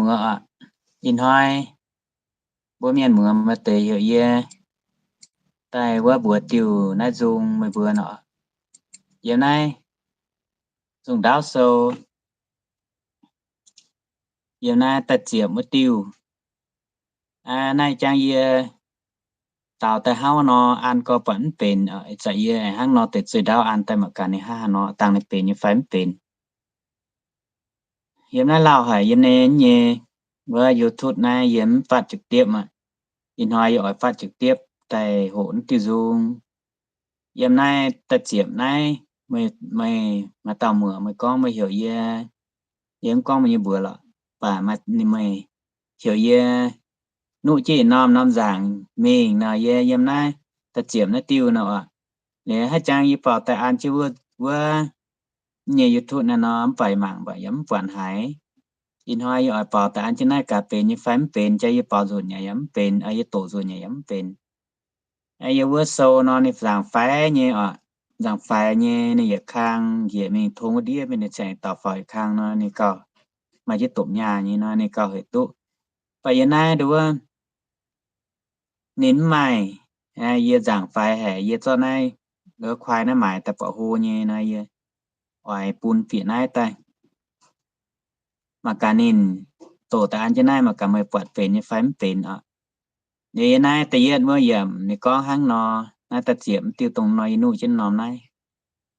mưa ạ. In hoi bố miền mưa mà tề hiểu ye. Tai quá bữa tiêu nãy dùng mấy bữa nọ. Giờ này dùng đáo sâu. Giờ này ta chiếm mất tiêu. Này chang ye tao ta hao nó ăn có vẫn bền ở chạy ye hang nó tết rồi đáo ăn tại mà cả này ha nó tăng này bền như phải bền. Giờ này lao hải giờ này nhé. Với YouTube này giờ phát trực tiếp mà. In hoi ở phát trực tiếp tại hỗn tiêu dùng. Hôm nay ta chiếm này mày mà tao mửa mày con mày hiểu ye yếm con mày như bữa lọ và mà mày hiểu ye nụ chỉ nom giảng mình nào ye hôm nay ta chiếm nó tiêu nào à để hai trang y bảo tại an chưa vừa nhiều YouTube là nó phải mạng và yếm quản hải in hoa ở bảo tại an trên này cả bên như phán bên cho y bảo rồi nhà yếm bên ai tổ rồi nhà yếm bên ai vừa sâu nó nịp giảng phái như à giảng phái như này khang hiện mình thông một đĩa mình chạy tạo phái khang nó này cao mà chỉ tụm nhà như nó này cao hệ tụ vậy hiện nay đúng không nín mày ai giảng phái hệ cho này đỡ khoai nó mày tập bảo hồ như này oai pun phía này tay mà cả nín tổ tại anh trên này mà cả mày quạt về như phái tiền à thì nay tự nhiên mới giảm thì có hàng nó nay ta chiếm tiêu tông nói nuôi trên nó này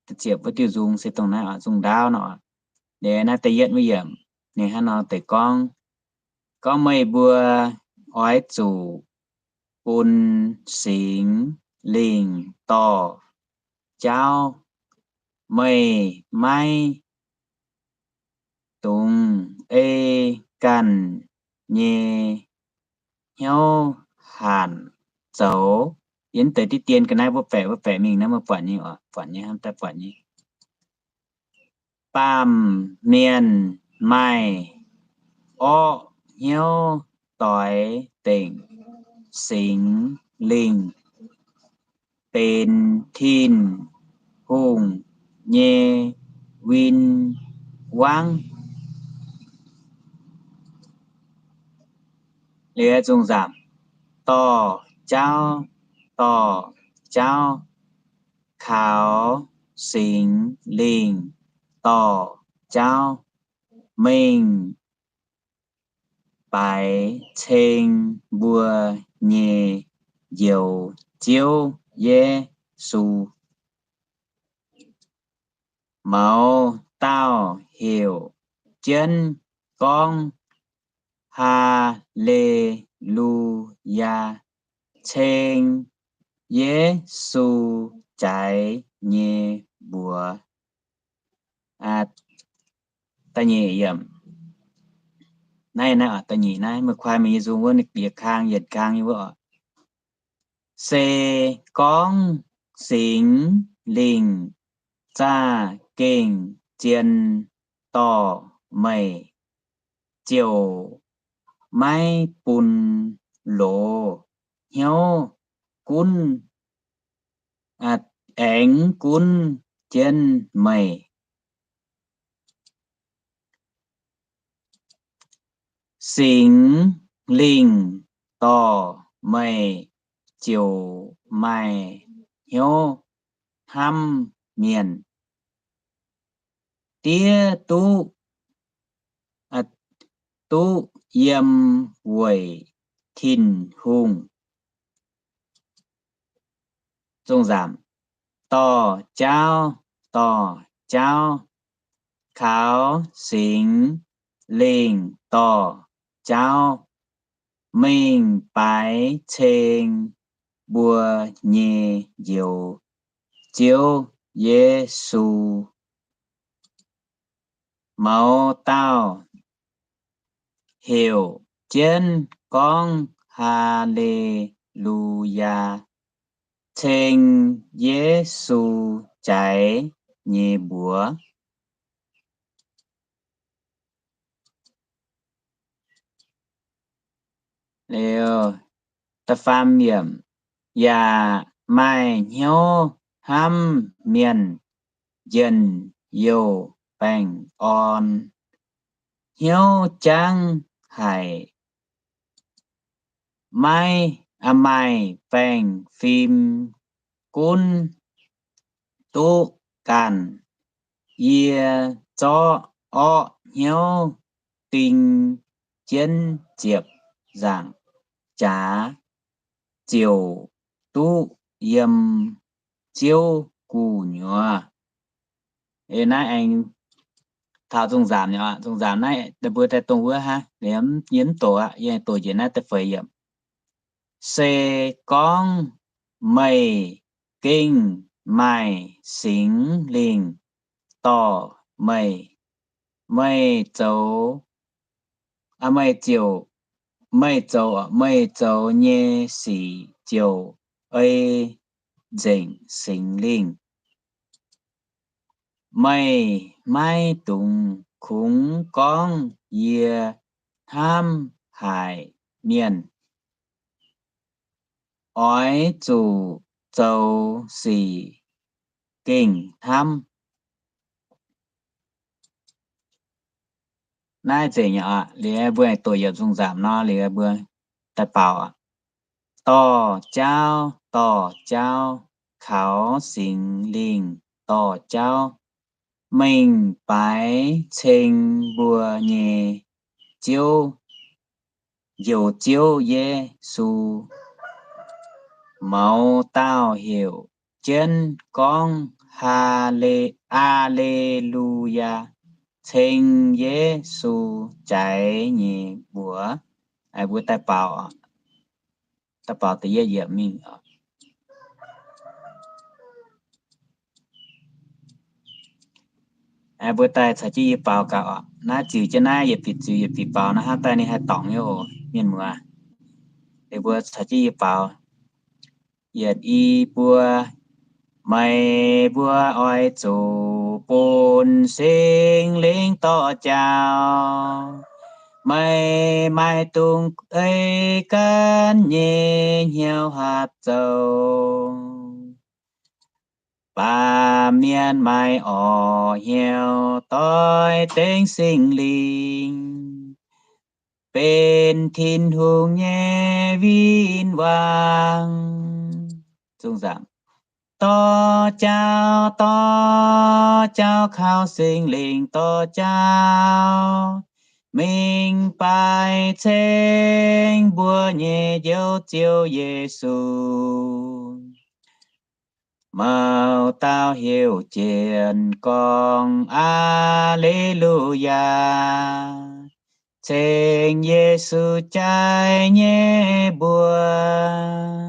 ta chiếm với tiêu dùng sẽ tông này ở dùng đao nó để nay tự nhiên mới giảm này hắn nó tới con có mấy bữa ói chủ bún xính lình to cháo mây mai tùng cằn nhẹ nhau hàn dấu yến tới tí tiền cái này bố vẻ mình nó mà quản như ham ta quản như pam miền mai o nhau tỏi tỉnh xính linhเป็นทินhùng nhê win quang lĩa dùng giảm to cháu to cháu khảo xính linh to cháu mình bài chênh bùa nhẹ dầu chiếu ye su mẫu tao hiểu chân con ha lê lu ya chênh ye su trái nhẹ bùa ta nhẹ yểm này nè ta nhị này mà khoai mình dùng với việc khang dịch khang như vậy xe con xính linh cha kinh chiên to mày chiều mai bùn lỗ hiếu cún ảnh cún chiên mày xính linh to mày chiều mai hiếu hăm miền tía tu yếm quẩy thìn hùng dùng giảm to cháu khảo xính linh to cháu mình bái chênh bùa nhẹ dầu chiếu Giê-xu mẫu tao hiểu chân con Hallelujah chênh Giê-xu trái nhẹ búa Leo ta phàm miệng ya mai hiếu ham miền dần yêu bành on hiếu trang hải mai mai phèn phim cún tu càn ye cho o hiếu tình chiến diệp giảng trá chiều tu yếm chiêu cù nhựa. Ê nãy anh thảo dùng giảm nhở, dùng giảm này để bữa tay tung bữa ha điểm yếm tổ ạ, yên tổ chỉ nãy tập phải yếm xê con mày kinh mày xính linh tỏ mày mày dấu mày chiều mày dấu nhé xỉ chiều ấy dình xính linh mày mai tùng khúng con ye tham hải miền ói chủ châu xỉ kinh tham nai dễ nhỏ lìa bữa tôi giờ dùng giảm nó lìa bữa tại bảo ạ tỏ trao khảo sinh linh tỏ trao mình bái trình bùa nhẹ chiếu dầu chiếu giê xu máu tao hiểu chân con Hallelujah trình giê xu trái nhẹ bùa ai bùa ta bảo tự dễ mình ai bữa tay sẽ chỉ bảo cả nó chịu cho nó dễ bị bảo nó hát tay này hát tổng yêu miền mùa để bữa sẽ chỉ bảo dễ y bữa mày bữa oi chủ bồn sinh linh to chào mày mai tung ấy can nhẹ nhiều hạt dầu ba miền mai ở nhiều tôi tên sinh linh bên thiên hùng nhé vinh vang dung giảm to chào khao sinh linh to chào mình bài trên bùa nhẹ dấu chiếu Giêsu màu tao hiểu chuyện con Alleluia trên Giêsu trái nhé buồn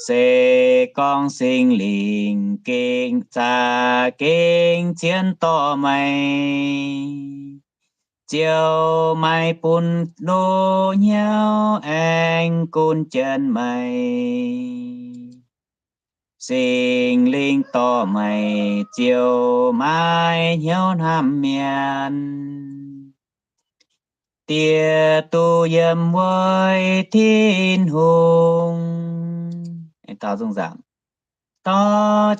sẽ con sinh linh kinh xa kinh chiến to mày chiều mai bùn lô nhau anh côn chân mày sinh linh to mày chiều mai nhau nam miền tia tu yếm với thiên hùng anh tao dung giảm to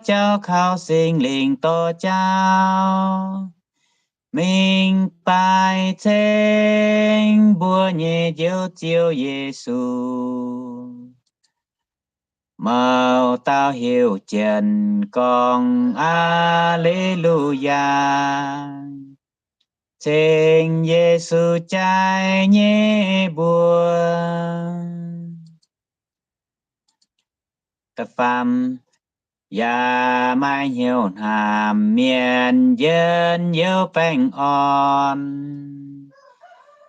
chào khao sinh linh to chào mình bài trên bùa nhẹ dấu chiếu Giêsu màu tao hiểu chân con Alleluia trên Giêsu trái nhé buồn tập phạm ya mai nhiều hàm miền dân yêu bánh on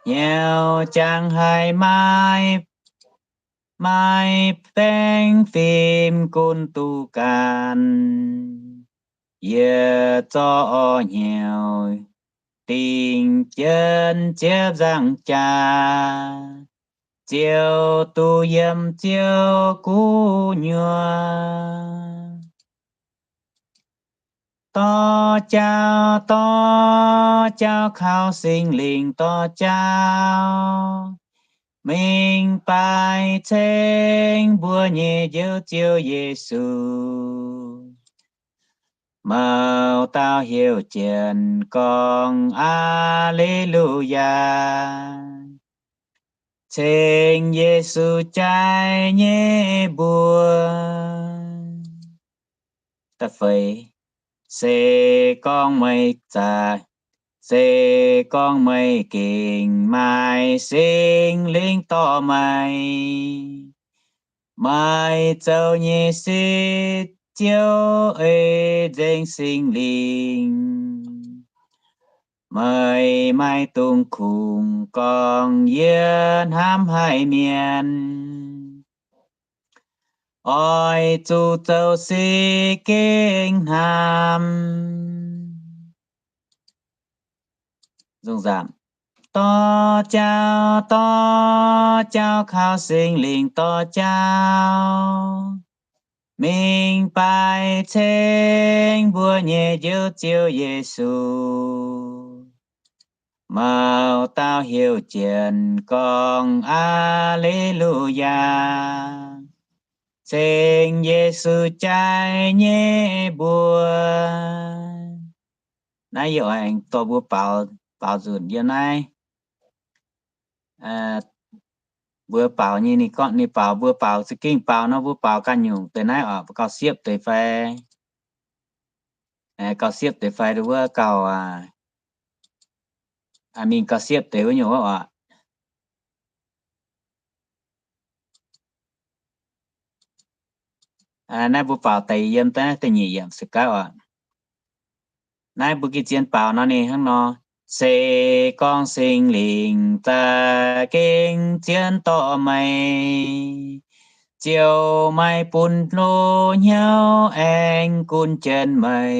nhiều chẳng hay mai bánh phim côn tu can ye cho nhiều tình chân chép rằng cha chiều tu yếm chiều cú nhua to chào khao sinh linh to chào mình bài trên bùa nhẹ dấu chiếu Giêsu Màu tao hiểu chuyện con Alleluia. Xin Giêsu trai nhé buồn. Ta phải sẽ con mây già, sẽ con mây kinh mai sinh linh to mày. Mai châu nhé xít chiếu ê danh sinh linh. Mây mai tung khung con yên hám hai miền. Ôi chú châu sĩ kinh hàm. Dung giảm. To chào khao sinh linh to chào. Mình bài trên bùa nhẹ dấu chiếu Giêsu. Màu tao hiểu chuyện con Alleluia. Xin Giêsu trai nhé buồn. Nãy giờ anh tôi bữa bảo dùn giờ này. Bữa bảo như này con này bảo bữa bảo sự kinh bảo nó bữa bảo căn nhung tới nãy ở cao xếp tới phải cao xếp tới phải đúng không cao mình cao xếp tới với nhau ạ. Nãy bữa bảo tại yếm tới tại nhị yếm sự cái ạ. Nãy bữa cái chuyện bảo nó này hắn nó sẽ con sinh linh ta kinh chiến to mày. Chiều mai bùn lô nhau anh cun chân mày.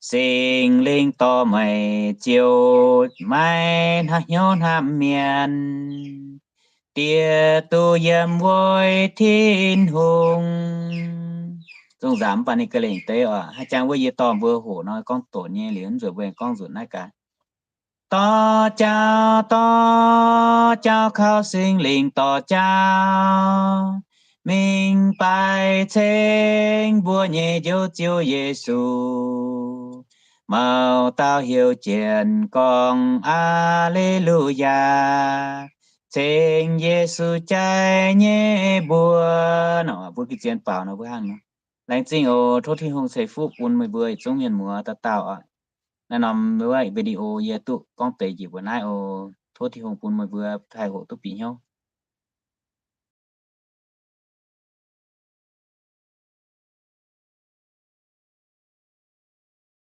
Sinh linh to mày chiều mai hát nhớ nam miền. Tia tu yếm vui thiên hùng. Dung giảm bà này cái lệnh tế ở hai trang với tòm vừa hổ nói con tổ nhé liễn rồi về con ruột nái cả. To chào khao sinh linh to chào. Mình bài trên bùa nhẹ dấu chiếu Giêsu. Màu tao hiểu chuyện con Alleluia. Xin Giêsu trai nhé buồn. Nó vui cái chuyện bảo nó với hàng nó. Lành chính ô thốt thiên hùng xây phúc buồn mười bưởi trong miền mùa ta tạo ạ. Nên nằm với video ye tụ con tế chỉ vừa nãy ô thốt thiên hùng buồn mười bưởi thay hộ tụ bị nhau.